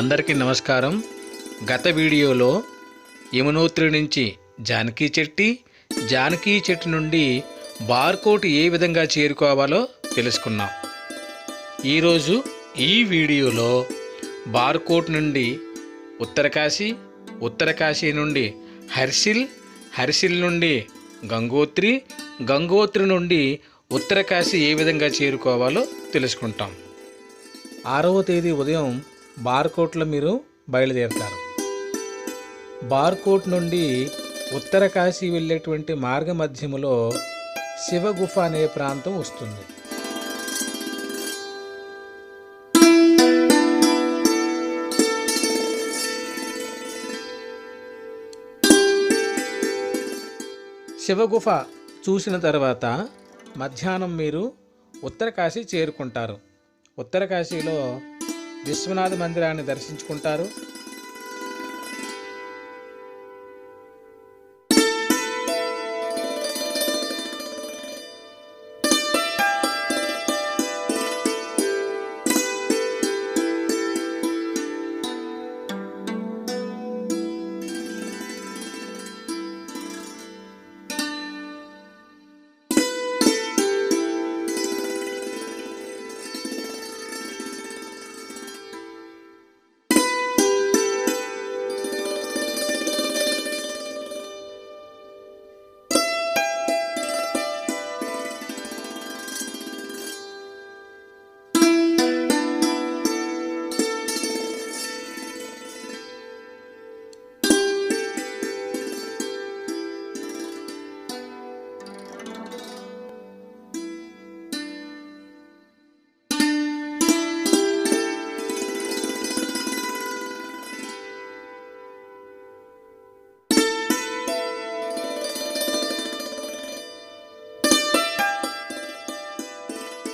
అందరికీ నమస్కారం. గత వీడియోలో యమునోత్రి నుంచి జానకి చెట్టు నుండి బార్కోట్ ఏ విధంగా చేరుకోవాలో తెలుసుకున్నాం. ఈరోజు ఈ వీడియోలో బార్కోట్ నుండి ఉత్తరకాశీ నుండి హర్సిల్ నుండి గంగోత్రి నుండి ఉత్తరకాశీ ఏ విధంగా చేరుకోవాలో తెలుసుకుంటాం. 6వ తేదీ ఉదయం బార్కోట్లో మీరు బయలుదేరుతారు. బార్కోట్ నుండి ఉత్తరకాశీ వెళ్ళేటువంటి మార్గ మధ్యములో శివగుఫ అనే ప్రాంతం వస్తుంది. శివగుఫ చూసిన తర్వాత మధ్యాహ్నం మీరు ఉత్తరకాశీ చేరుకుంటారు. ఉత్తరకాశీలో విశ్వనాథ మందిరాన్ని దర్శించుకుంటారు.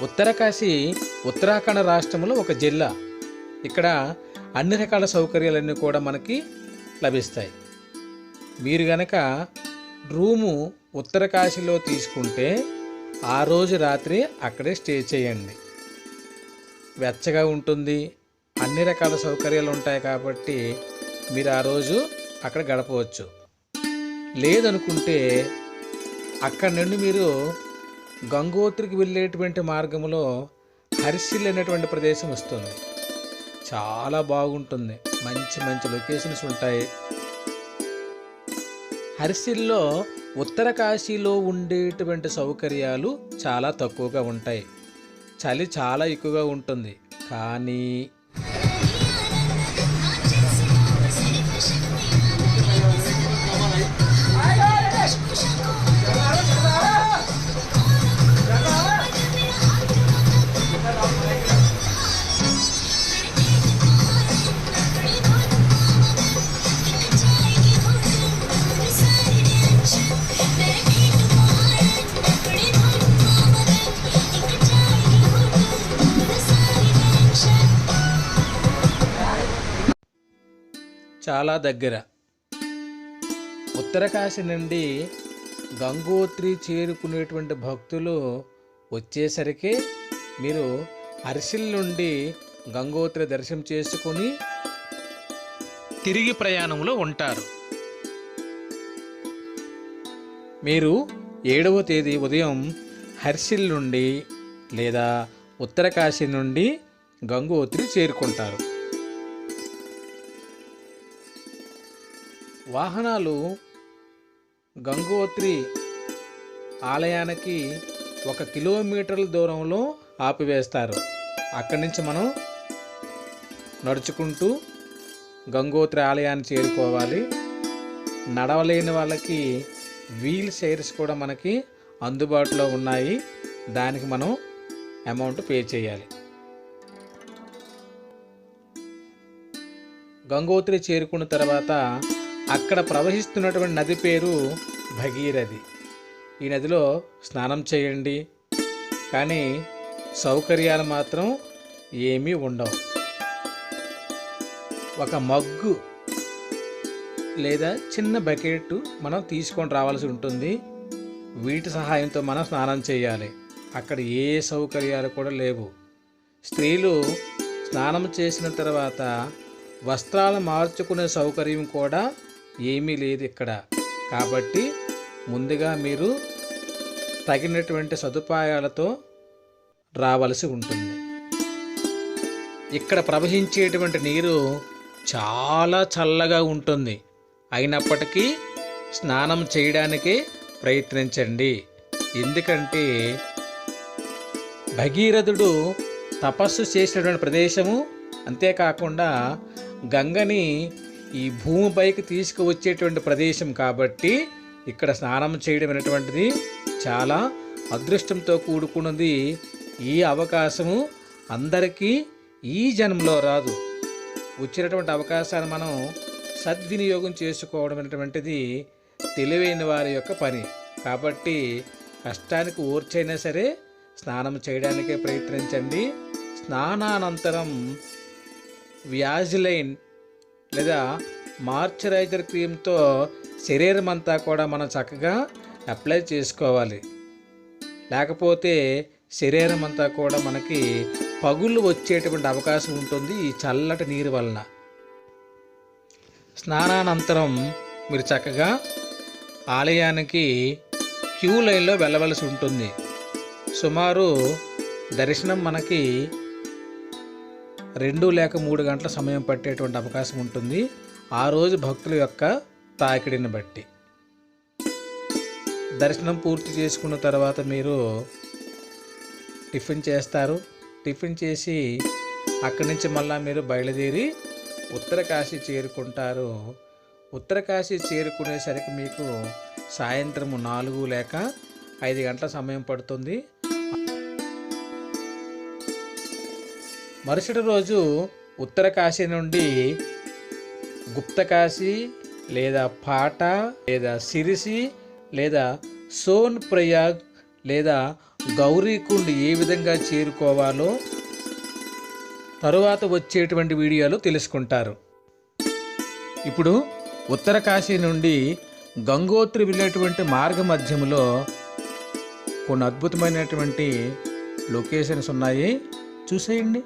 ఉత్తరకాశీ ఉత్తరాఖండ్ రాష్ట్రంలో ఒక జిల్లా. ఇక్కడ అన్ని రకాల సౌకర్యాలన్నీ కూడా మనకి లభిస్తాయి. మీరు గనక రూము ఉత్తరకాశీలో తీసుకుంటే ఆ రోజు రాత్రి అక్కడే స్టే చేయండి. వెచ్చగా ఉంటుంది, అన్ని రకాల సౌకర్యాలు ఉంటాయి కాబట్టి మీరు ఆ రోజు అక్కడ గడపవచ్చు. లేదనుకుంటే అక్కడి నుండి మీరు గంగోత్రికి వెళ్ళేటువంటి మార్గంలో హర్సిల్ అనేటువంటి ప్రదేశం వస్తుంది. చాలా బాగుంటుంది, మంచి మంచి లొకేషన్స్ ఉంటాయి. హర్సిల్లో ఉత్తరకాశీలో ఉండేటువంటి సౌకర్యాలు చాలా తక్కువగా ఉంటాయి. చలి చాలా ఎక్కువగా ఉంటుంది. కానీ చాలా దగ్గర. ఉత్తరకాశీ నుండి గంగోత్రి చేరుకునేటువంటి భక్తులు వచ్చేసరికి మీరు హర్సిల్ నుండి గంగోత్రి దర్శనం చేసుకుని తిరిగి ప్రయాణంలో ఉంటారు. మీరు 7వ తేదీ ఉదయం హర్సిల్ నుండి లేదా ఉత్తరకాశీ నుండి గంగోత్రి చేరుకుంటారు. వాహనాలు గంగోత్రి ఆలయానికి 1 కిలోమీటర్ల దూరంలో ఆపివేస్తారు. అక్కడి నుంచి మనం నడుచుకుంటూ గంగోత్రి ఆలయాన్ని చేరుకోవాలి. నడవలేని వాళ్ళకి వీల్ చైర్స్ కూడా మనకి అందుబాటులో ఉన్నాయి. దానికి మనం అమౌంట్ పే చేయాలి. గంగోత్రి చేరుకున్న తర్వాత అక్కడ ప్రవహిస్తున్నటువంటి నది పేరు భగీరథి. ఈ నదిలో స్నానం చేయండి, కానీ సౌకర్యాలు మాత్రం ఏమీ ఉండవు. ఒక మగ్గు లేదా చిన్న బకెట్ మనం తీసుకొని రావాల్సి ఉంటుంది. వీటి సహాయంతో మనం స్నానం చేయాలి. అక్కడ ఏ సౌకర్యాలు కూడా లేవు. స్త్రీలు స్నానం చేసిన తర్వాత వస్త్రాలు మార్చుకునే సౌకర్యం కూడా ఏమీ లేదు ఇక్కడ. కాబట్టి ముందుగా మీరు తగినటువంటి సదుపాయాలతో రావలసి ఉంటుంది. ఇక్కడ ప్రవహించేటువంటి నీరు చాలా చల్లగా ఉంటుంది. అయినప్పటికీ స్నానం చేయడానికే ప్రయత్నించండి. ఎందుకంటే భగీరథుడు తపస్సు చేసినటువంటి ప్రదేశము, అంతేకాకుండా గంగని ఈ భూమిపైకి తీసుకువచ్చేటువంటి ప్రదేశం కాబట్టి ఇక్కడ స్నానం చేయడం అనేటువంటిది చాలా అదృష్టంతో కూడుకున్నది. ఈ అవకాశము అందరికీ ఈ జన్మలో రాదు. వచ్చినటువంటి అవకాశాన్ని మనం సద్వినియోగం చేసుకోవడం అనేటువంటిది తెలివైన వారి యొక్క పని. కాబట్టి కష్టానికి ఓర్చైనా సరే స్నానం చేయడానికే ప్రయత్నించండి. స్నానానంతరం వ్యాజిలైన్ లేదా మాయిశ్చరైజర్ క్రీమ్తో శరీరం అంతా కూడా మనం చక్కగా అప్లై చేసుకోవాలి. లేకపోతే శరీరం అంతా కూడా మనకి పగుళ్ళు వచ్చేటువంటి అవకాశం ఉంటుంది ఈ చల్లటి నీరు వలన. స్నానానంతరం మీరు చక్కగా ఆలయానికి క్యూ లైన్లో వెళ్ళవలసి ఉంటుంది. సుమారు దర్శనం మనకి 2 లేక 3 గంటల సమయం పట్టేటువంటి అవకాశం ఉంటుంది, ఆ రోజు భక్తుల యొక్క తాకిడిని బట్టి. దర్శనం పూర్తి చేసుకున్న తర్వాత మీరు టిఫిన్ చేస్తారు. టిఫిన్ చేసి అక్కడి నుంచి మళ్ళీ మీరు బయలుదేరి ఉత్తరకాశీ చేరుకుంటారు. ఉత్తరకాశీ చేరుకునేసరికి మీకు సాయంత్రం 4 లేక 5 గంటల సమయం పడుతుంది. మరుసటి రోజు ఉత్తరకాశీ నుండి గుప్తకాశీ లేదా పాటా లేదా సిరిసి లేదా సోన్ ప్రయాగ్ లేదా గౌరీకుండ్ ఏ విధంగా చేరుకోవాలో తరువాత వచ్చేటువంటి వీడియోలో తెలుసుకుంటారు. ఇప్పుడు ఉత్తరకాశీ నుండి గంగోత్రి వెళ్ళేటువంటి మార్గ మధ్యములో కొన్ని అద్భుతమైనటువంటి లొకేషన్స్ ఉన్నాయి, చూసేయండి.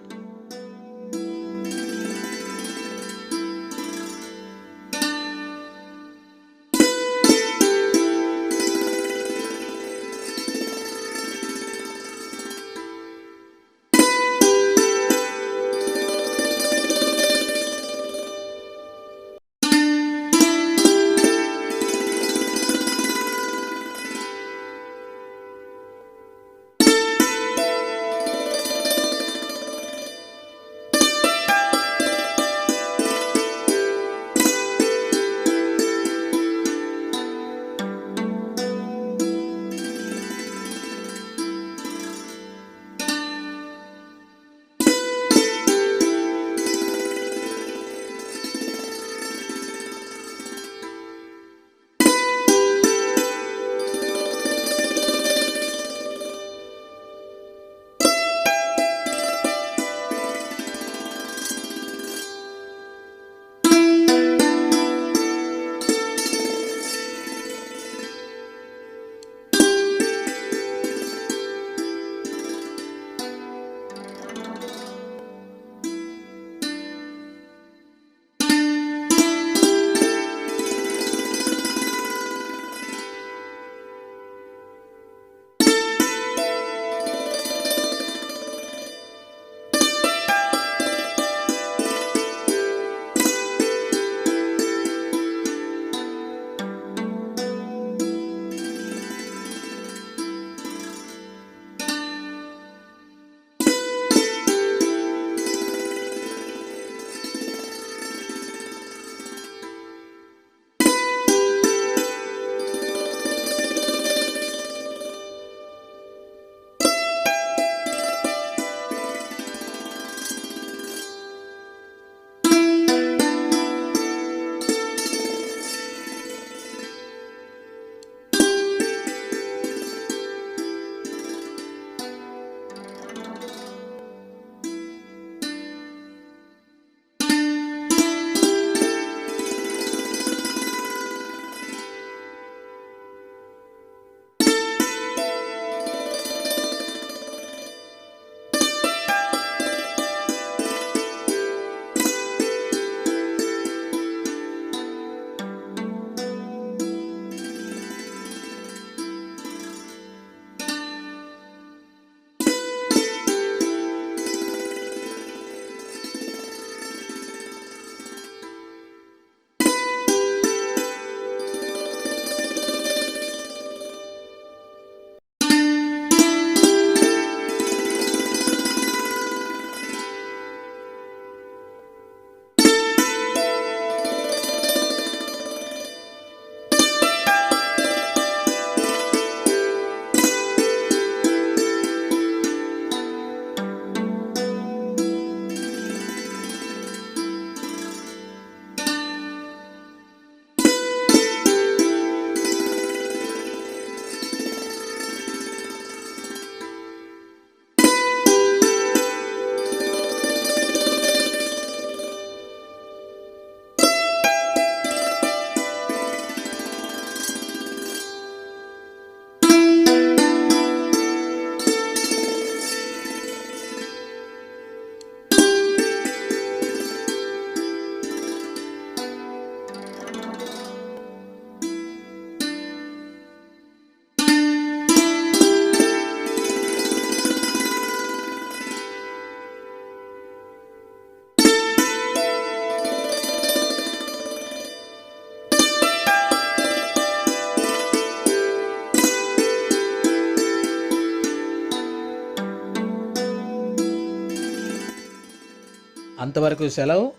అంతవరకు సెలవు.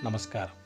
నమస్కారం.